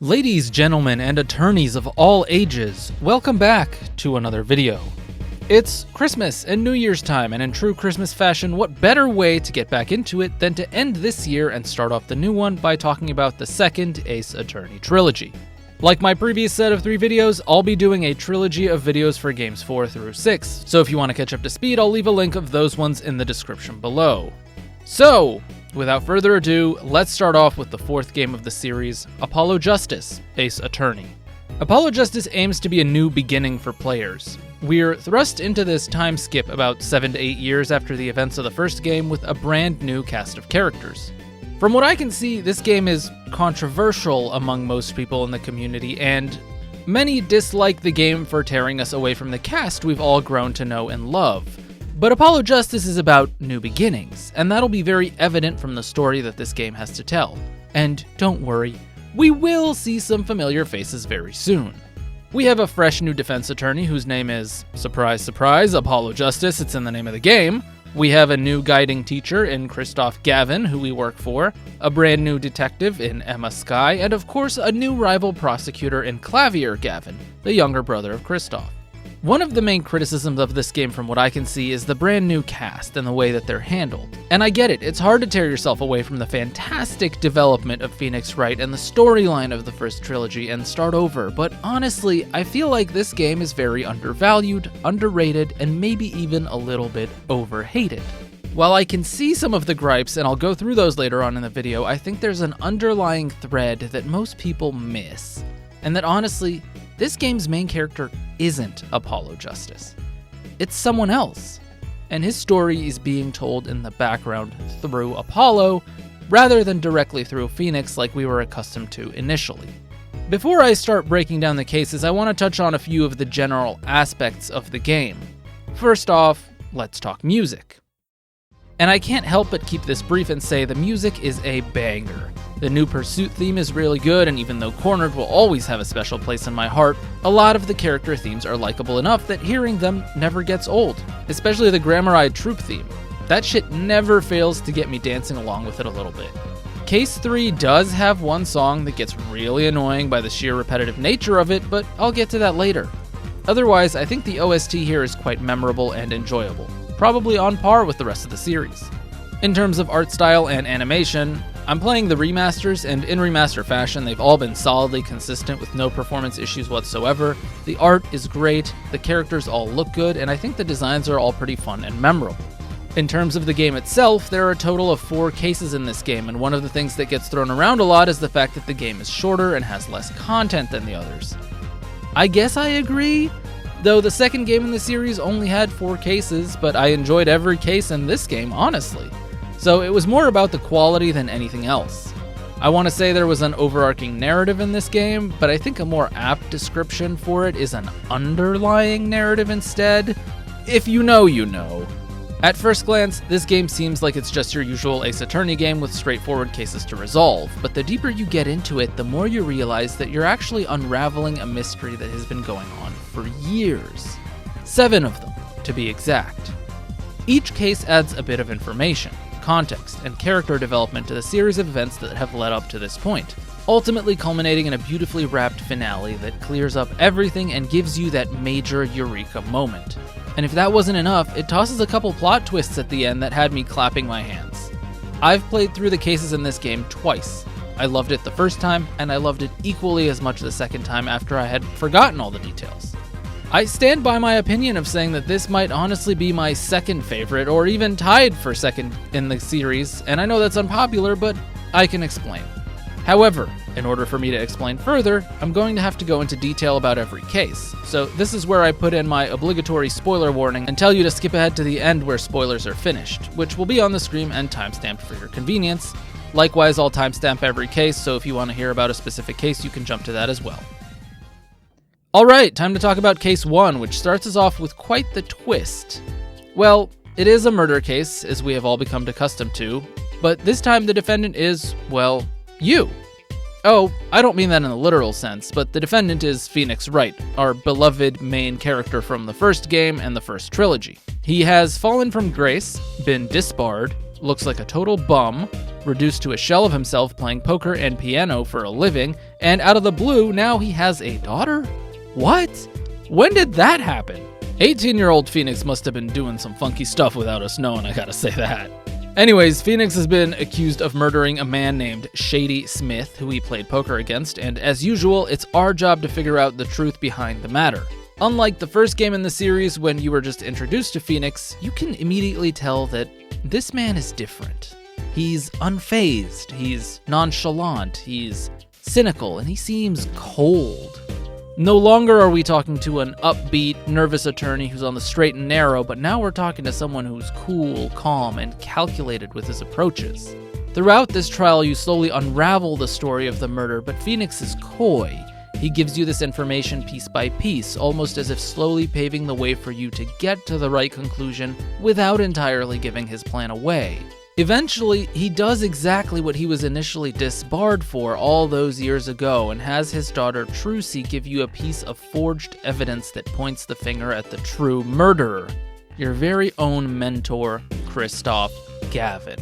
Ladies, gentlemen, and attorneys of all ages, welcome back to another video. It's Christmas and New Year's time, and in true Christmas fashion, what better way to get back into it than to end this year and start off the new one by talking about the second Ace Attorney trilogy. Like my previous set of 3 videos, I'll be doing a trilogy of videos for games 4 through 6, so if you want to catch up to speed, I'll leave a link of those ones in the description below. So, without further ado, let's start off with the 4th game of the series, Apollo Justice, Ace Attorney. Apollo Justice aims to be a new beginning for players. We're thrust into this time skip about 7 to 8 years after the events of the first game with a brand new cast of characters. From what I can see, this game is controversial among most people in the community, and many dislike the game for tearing us away from the cast we've all grown to know and love. But Apollo Justice is about new beginnings, and that'll be very evident from the story that this game has to tell. And don't worry, we will see some familiar faces very soon. We have a fresh new defense attorney whose name is, surprise, surprise, Apollo Justice, it's in the name of the game. We have a new guiding teacher in Christoph Gavin, who we work for, a brand new detective in Emma Skye, and of course a new rival prosecutor in Clavier Gavin, the younger brother of Christoph. One of the main criticisms of this game from what I can see is the brand new cast and the way that they're handled. And I get it, it's hard to tear yourself away from the fantastic development of Phoenix Wright and the storyline of the first trilogy and start over, but honestly, I feel like this game is very undervalued, underrated, and maybe even a little bit overhated. While I can see some of the gripes, and I'll go through those later on in the video, I think there's an underlying thread that most people miss, and that honestly, this game's main character isn't Apollo Justice. It's someone else, and his story is being told in the background through Apollo, rather than directly through Phoenix like we were accustomed to initially. Before I start breaking down the cases, I want to touch on a few of the general aspects of the game. First off, let's talk music. And I can't help but keep this brief and say the music is a banger. The new Pursuit theme is really good, and even though Cornered will always have a special place in my heart, a lot of the character themes are likable enough that hearing them never gets old, especially the Gramaride Troop theme. That shit never fails to get me dancing along with it a little bit. Case 3 does have one song that gets really annoying by the sheer repetitive nature of it, but I'll get to that later. Otherwise, I think the OST here is quite memorable and enjoyable, probably on par with the rest of the series. In terms of art style and animation, I'm playing the remasters, and in remaster fashion, they've all been solidly consistent with no performance issues whatsoever. The art is great, the characters all look good, and I think the designs are all pretty fun and memorable. In terms of the game itself, there are a total of 4 cases in this game, and one of the things that gets thrown around a lot is the fact that the game is shorter and has less content than the others. I guess I agree, though the second game in the series only had 4 cases, but I enjoyed every case in this game, honestly. So it was more about the quality than anything else. I want to say there was an overarching narrative in this game, but I think a more apt description for it is an underlying narrative instead. If you know, you know. At first glance, this game seems like it's just your usual Ace Attorney game with straightforward cases to resolve, but the deeper you get into it, the more you realize that you're actually unraveling a mystery that has been going on for years. 7 of them, to be exact. Each case adds a bit of information, context, and character development to the series of events that have led up to this point, ultimately culminating in a beautifully wrapped finale that clears up everything and gives you that major eureka moment. And if that wasn't enough, it tosses a couple plot twists at the end that had me clapping my hands. I've played through the cases in this game twice. I loved it the first time, and I loved it equally as much the second time after I had forgotten all the details. I stand by my opinion of saying that this might honestly be my second favorite, or even tied for second in the series, and I know that's unpopular, but I can explain. However, in order for me to explain further, I'm going to have to go into detail about every case, so this is where I put in my obligatory spoiler warning and tell you to skip ahead to the end where spoilers are finished, which will be on the screen and timestamped for your convenience. Likewise, I'll timestamp every case, so if you want to hear about a specific case, you can jump to that as well. Alright, time to talk about case 1, which starts us off with quite the twist. Well, it is a murder case, as we have all become accustomed to, but this time the defendant is, well, you. Oh, I don't mean that in the literal sense, but the defendant is Phoenix Wright, our beloved main character from the first game and the first trilogy. He has fallen from grace, been disbarred, looks like a total bum, reduced to a shell of himself playing poker and piano for a living, and out of the blue, now he has a daughter? What? When did that happen? 18-year-old Phoenix must have been doing some funky stuff without us knowing, I gotta say that. Anyways, Phoenix has been accused of murdering a man named Shady Smith, who he played poker against, and as usual, it's our job to figure out the truth behind the matter. Unlike the first game in the series, when you were just introduced to Phoenix, you can immediately tell that this man is different. He's unfazed, he's nonchalant, he's cynical, and he seems cold. No longer are we talking to an upbeat, nervous attorney who's on the straight and narrow, but now we're talking to someone who's cool, calm, and calculated with his approaches. Throughout this trial, you slowly unravel the story of the murder, but Phoenix is coy. He gives you this information piece by piece, almost as if slowly paving the way for you to get to the right conclusion without entirely giving his plan away. Eventually, he does exactly what he was initially disbarred for all those years ago and has his daughter Trucy give you a piece of forged evidence that points the finger at the true murderer, your very own mentor, Christoph Gavin.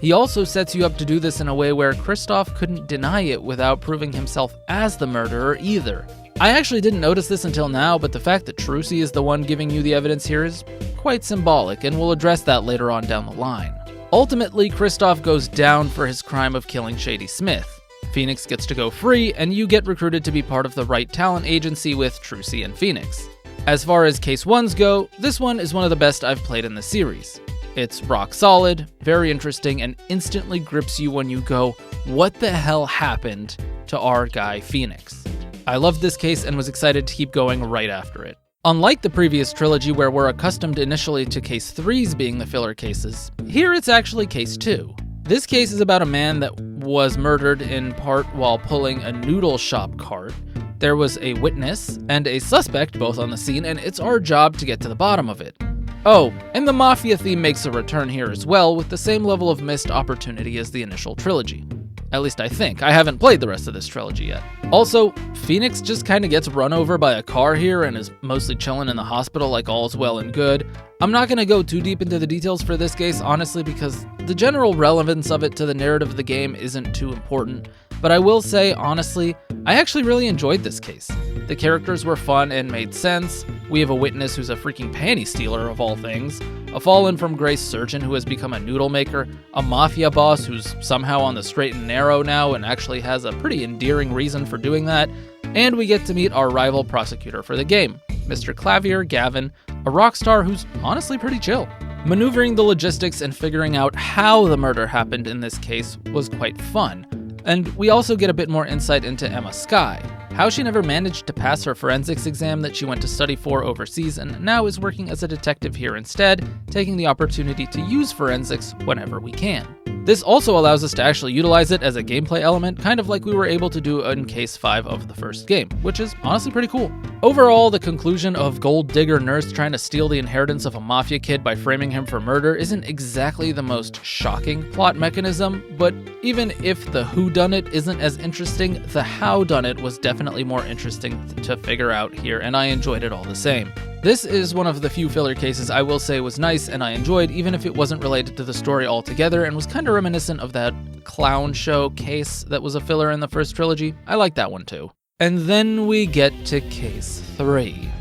He also sets you up to do this in a way where Christoph couldn't deny it without proving himself as the murderer either. I actually didn't notice this until now, but the fact that Trucy is the one giving you the evidence here is quite symbolic, and we'll address that later on down the line. Ultimately, Christoph goes down for his crime of killing Shady Smith. Phoenix gets to go free, and you get recruited to be part of the Right Talent Agency with Trucy and Phoenix. As far as Case 1s go, this one is one of the best I've played in the series. It's rock solid, very interesting, and instantly grips you when you go, what the hell happened to our guy Phoenix? I loved this case and was excited to keep going right after it. Unlike the previous trilogy where we're accustomed initially to Case 3s being the filler cases, here it's actually Case 2. This case is about a man that was murdered in part while pulling a noodle shop cart. There was a witness and a suspect both on the scene, and it's our job to get to the bottom of it. Oh, and the Mafia theme makes a return here as well, with the same level of missed opportunity as the initial trilogy. At least I think. I haven't played the rest of this trilogy yet. Also, Phoenix just kind of gets run over by a car here and is mostly chilling in the hospital like all's well and good. I'm not going to go too deep into the details for this case, honestly, because the general relevance of it to the narrative of the game isn't too important. But I will say, honestly, I actually really enjoyed this case. The characters were fun and made sense. We have a witness who's a freaking panty stealer of all things, a fallen from grace surgeon who has become a noodle maker, a mafia boss who's somehow on the straight and narrow now and actually has a pretty endearing reason for doing that, and we get to meet our rival prosecutor for the game, Mr. Clavier Gavin, a rock star who's honestly pretty chill. Maneuvering the logistics and figuring out how the murder happened in this case was quite fun. And we also get a bit more insight into Emma Skye, how she never managed to pass her forensics exam that she went to study for overseas and now is working as a detective here instead, taking the opportunity to use forensics whenever we can. This also allows us to actually utilize it as a gameplay element, kind of like we were able to do in Case 5 of the first game, which is honestly pretty cool. Overall, the conclusion of gold digger nurse trying to steal the inheritance of a mafia kid by framing him for murder isn't exactly the most shocking plot mechanism, but even if the whodunit isn't as interesting, the howdunit was definitely more interesting to figure out here, and I enjoyed it all the same. This is one of the few filler cases I will say was nice and I enjoyed, even if it wasn't related to the story altogether and was kind of reminiscent of that clown show case that was a filler in the first trilogy. I like that one too. And then we get to Case 3.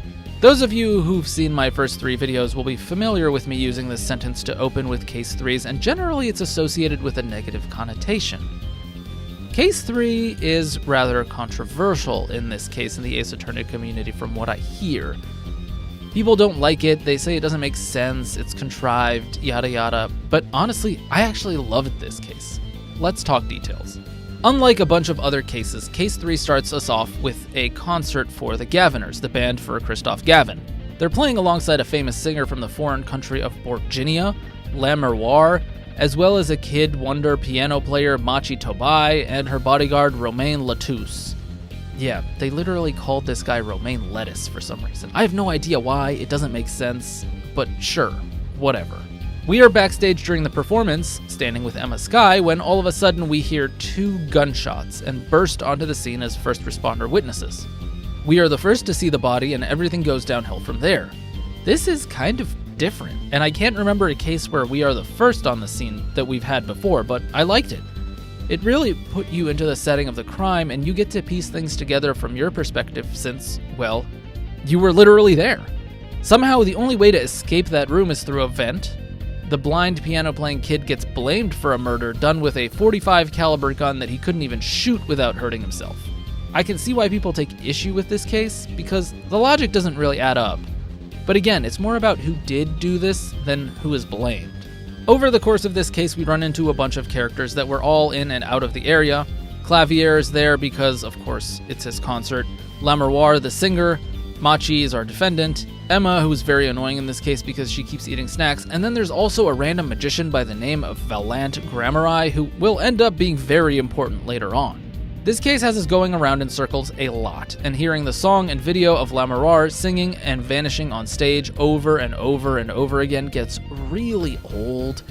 Those of you who've seen my first 3 videos will be familiar with me using this sentence to open with Case 3s, and generally it's associated with a negative connotation. Case 3 is rather controversial in this case in the Ace Attorney community from what I hear. People don't like it, they say it doesn't make sense, it's contrived, yada yada, but honestly, I actually loved this case. Let's talk details. Unlike a bunch of other cases, Case 3 starts us off with a concert for the Gaviners, the band for Christoph Gavin. They're playing alongside a famous singer from the foreign country of Borginia, La Miroir, as well as a kid wonder piano player Machi Tobai and her bodyguard Romain Latouche. Yeah, they literally called this guy Romain Lettuce for some reason. I have no idea why, it doesn't make sense, but sure, whatever. We are backstage during the performance, standing with Emma Skye, when all of a sudden we hear 2 gunshots and burst onto the scene as first responder witnesses. We are the first to see the body and everything goes downhill from there. This is kind of different, and I can't remember a case where we are the first on the scene that we've had before, but I liked it. It really put you into the setting of the crime, and you get to piece things together from your perspective since, well, you were literally there. Somehow, the only way to escape that room is through a vent. The blind piano-playing kid gets blamed for a murder done with a .45 caliber gun that he couldn't even shoot without hurting himself. I can see why people take issue with this case, because the logic doesn't really add up. But again, it's more about who did do this than who is blamed. Over the course of this case, we run into a bunch of characters that were all in and out of the area. Clavier is there because, of course, it's his concert. Lamoureux, the singer. Machi is our defendant. Emma, who is very annoying in this case because she keeps eating snacks. And then there's also a random magician by the name of Valant Grammari, who will end up being very important later on. This case has us going around in circles a lot, and hearing the song and video of Lamoureux singing and vanishing on stage over and over and over again gets really old,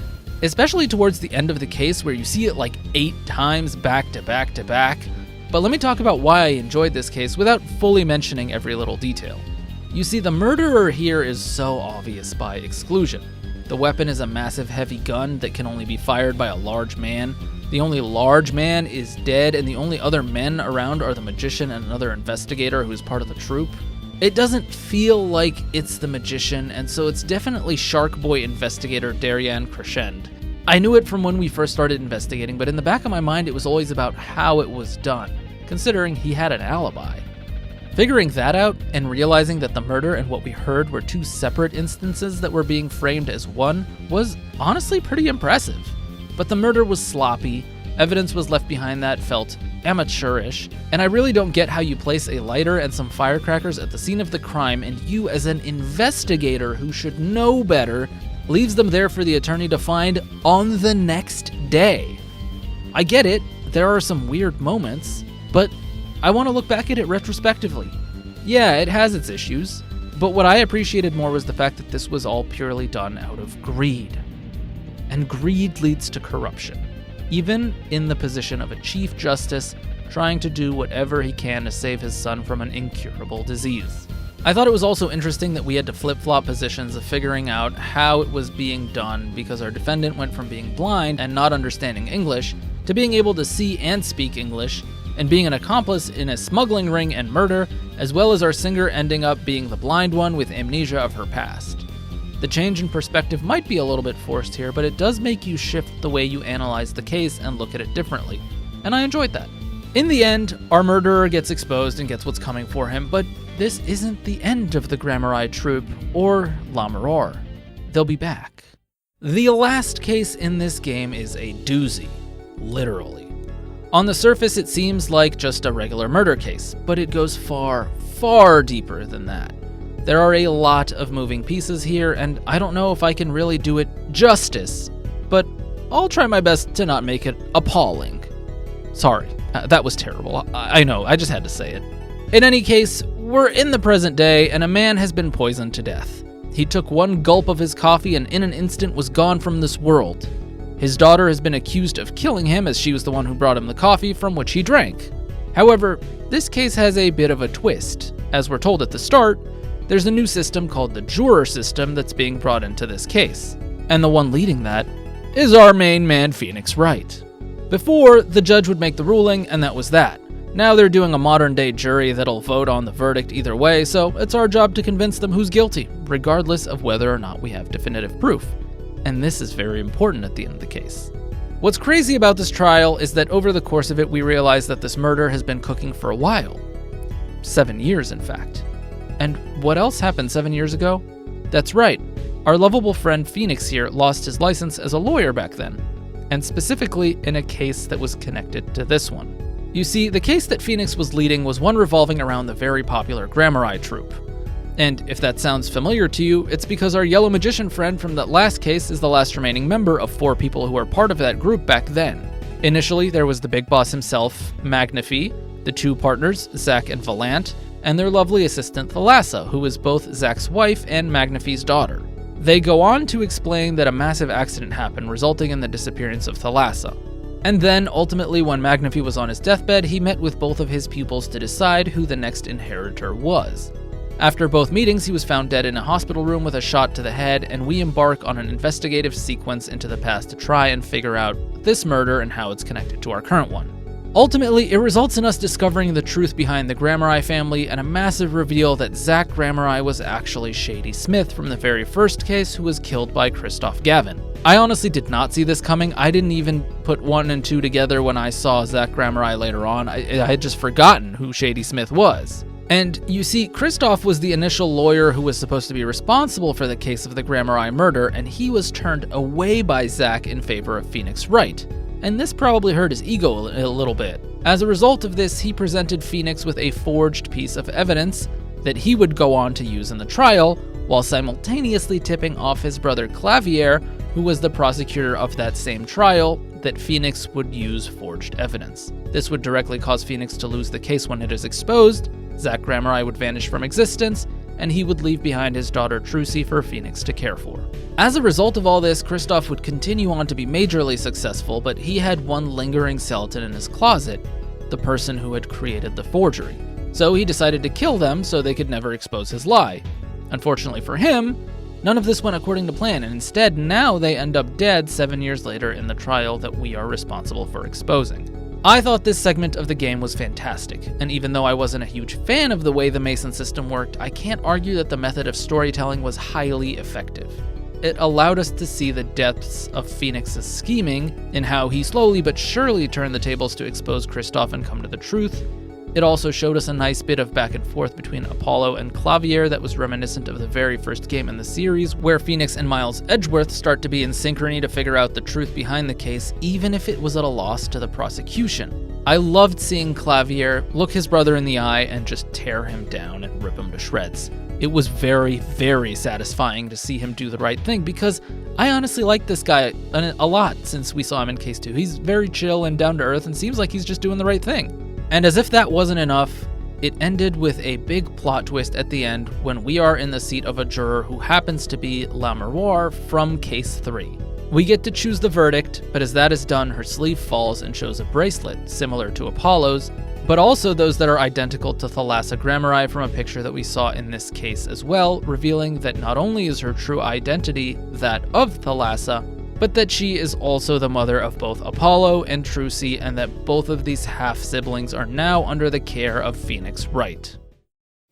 especially towards the end of the case where you see it like 8 times back to back to back. But let me talk about why I enjoyed this case without fully mentioning every little detail. You see, the murderer here is so obvious by exclusion. The weapon is a massive heavy gun that can only be fired by a large man. The only large man is dead, and the only other men around are the magician and another investigator who's part of the troupe. It doesn't feel like it's the magician, and so it's definitely Shark Boy investigator Darian Crescend. I knew it from when we first started investigating, but in the back of my mind it was always about how it was done, considering he had an alibi. Figuring that out, and realizing that the murder and what we heard were 2 separate instances that were being framed as one, was honestly pretty impressive. But the murder was sloppy, evidence was left behind that felt amateurish, and I really don't get how you place a lighter and some firecrackers at the scene of the crime and you, as an investigator who should know better, leaves them there for the attorney to find on the next day. I get it, there are some weird moments, but I want to look back at it retrospectively. Yeah, it has its issues, but what I appreciated more was the fact that this was all purely done out of greed. And greed leads to corruption, even in the position of a chief justice trying to do whatever he can to save his son from an incurable disease. I thought it was also interesting that we had to flip-flop positions of figuring out how it was being done because our defendant went from being blind and not understanding English to being able to see and speak English and being an accomplice in a smuggling ring and murder, as well as our singer ending up being the blind one with amnesia of her past. The change in perspective might be a little bit forced here, but it does make you shift the way you analyze the case and look at it differently, and I enjoyed that. In the end, our murderer gets exposed and gets what's coming for him, but this isn't the end of the Grammari troupe or Lamoureux. They'll be back. The last case in this game is a doozy, literally. On the surface, it seems like just a regular murder case, but it goes far, far deeper than that. There are a lot of moving pieces here, and I don't know if I can really do it justice, but I'll try my best to not make it appalling. Sorry, that was terrible. I know, I just had to say it. In any case, we're in the present day, and a man has been poisoned to death. He took one gulp of his coffee and in an instant was gone from this world. His daughter has been accused of killing him as she was the one who brought him the coffee from which he drank. However, this case has a bit of a twist. As we're told at the start, there's a new system called the juror system that's being brought into this case. And the one leading that is our main man, Phoenix Wright. Before, the judge would make the ruling, and that was that. Now they're doing a modern-day jury that'll vote on the verdict either way, so it's our job to convince them who's guilty, regardless of whether or not we have definitive proof. And this is very important at the end of the case. What's crazy about this trial is that over the course of it, we realize that this murder has been cooking for a while. 7 years, in fact. And what else happened 7 years ago? That's right, our lovable friend Phoenix here lost his license as a lawyer back then, and specifically in a case that was connected to this one. You see, the case that Phoenix was leading was one revolving around the very popular Grammari troupe. And if that sounds familiar to you, it's because our yellow magician friend from that last case is the last remaining member of 4 people who were part of that group back then. Initially, there was the big boss himself, Magnifi, the 2 partners, Zach and Valant, and their lovely assistant Thalassa, who is both Zach's wife and Magnifi's daughter. They go on to explain that a massive accident happened, resulting in the disappearance of Thalassa. And then, ultimately, when Magnifi was on his deathbed, he met with both of his pupils to decide who the next inheritor was. After both meetings, he was found dead in a hospital room with a shot to the head, and we embark on an investigative sequence into the past to try and figure out this murder and how it's connected to our current one. Ultimately, it results in us discovering the truth behind the Grammari family and a massive reveal that Zach Grammari was actually Shady Smith from the very first case, who was killed by Christoph Gavin. I honestly did not see this coming. I didn't even put 1 and 2 together when I saw Zach Grammari later on. I had just forgotten who Shady Smith was. And you see, Christoph was the initial lawyer who was supposed to be responsible for the case of the Grammari murder, and he was turned away by Zach in favor of Phoenix Wright. And this probably hurt his ego a little bit. As a result of this, he presented Phoenix with a forged piece of evidence that he would go on to use in the trial, while simultaneously tipping off his brother Clavier, who was the prosecutor of that same trial, that Phoenix would use forged evidence. This would directly cause Phoenix to lose the case when it is exposed, Zach Grammari would vanish from existence, and he would leave behind his daughter Trucy for Phoenix to care for. As a result of all this, Christoph would continue on to be majorly successful, but he had one lingering skeleton in his closet, the person who had created the forgery. So he decided to kill them so they could never expose his lie. Unfortunately for him, none of this went according to plan, and instead now they end up dead 7 years later in the trial that we are responsible for exposing. I thought this segment of the game was fantastic, and even though I wasn't a huge fan of the way the Mason system worked, I can't argue that the method of storytelling was highly effective. It allowed us to see the depths of Phoenix's scheming in how he slowly but surely turned the tables to expose Christoph and come to the truth. It also showed us a nice bit of back and forth between Apollo and Clavier that was reminiscent of the very first game in the series, where Phoenix and Miles Edgeworth start to be in synchrony to figure out the truth behind the case, even if it was at a loss to the prosecution. I loved seeing Clavier look his brother in the eye and just tear him down and rip him to shreds. It was very, very satisfying to see him do the right thing, because I honestly like this guy a lot since we saw him in Case 2. He's very chill and down to earth and seems like he's just doing the right thing. And as if that wasn't enough, it ended with a big plot twist at the end when we are in the seat of a juror who happens to be La Miroir from Case 3. We get to choose the verdict, but as that is done, her sleeve falls and shows a bracelet, similar to Apollo's, but also those that are identical to Thalassa Grammari from a picture that we saw in this case as well, revealing that not only is her true identity that of Thalassa, but that she is also the mother of both Apollo and Trucy, and that both of these half-siblings are now under the care of Phoenix Wright.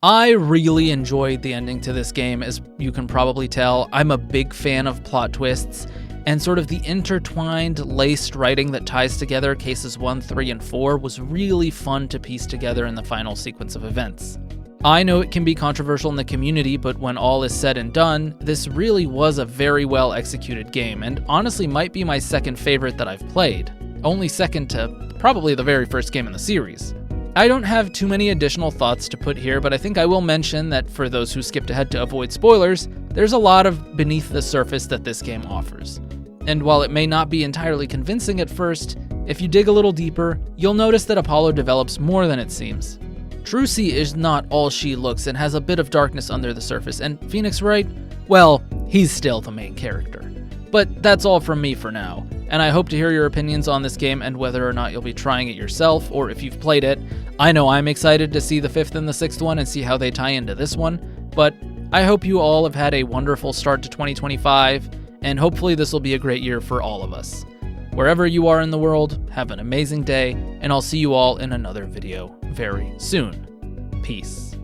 I really enjoyed the ending to this game, as you can probably tell. I'm a big fan of plot twists, and sort of the intertwined, laced writing that ties together cases 1, 3, and 4 was really fun to piece together in the final sequence of events. I know it can be controversial in the community, but when all is said and done, this really was a very well executed game, and honestly might be my second favorite that I've played, only second to probably the very first game in the series. I don't have too many additional thoughts to put here, but I think I will mention that for those who skipped ahead to avoid spoilers, there's a lot of beneath the surface that this game offers. And while it may not be entirely convincing at first, if you dig a little deeper, you'll notice that Apollo develops more than it seems. Trucy is not all she looks and has a bit of darkness under the surface, and Phoenix Wright, well, he's still the main character. But that's all from me for now, and I hope to hear your opinions on this game and whether or not you'll be trying it yourself, or if you've played it. I know I'm excited to see the 5th and the 6th one and see how they tie into this one, but I hope you all have had a wonderful start to 2025, and hopefully this will be a great year for all of us. Wherever you are in the world, have an amazing day, and I'll see you all in another video very soon. Peace.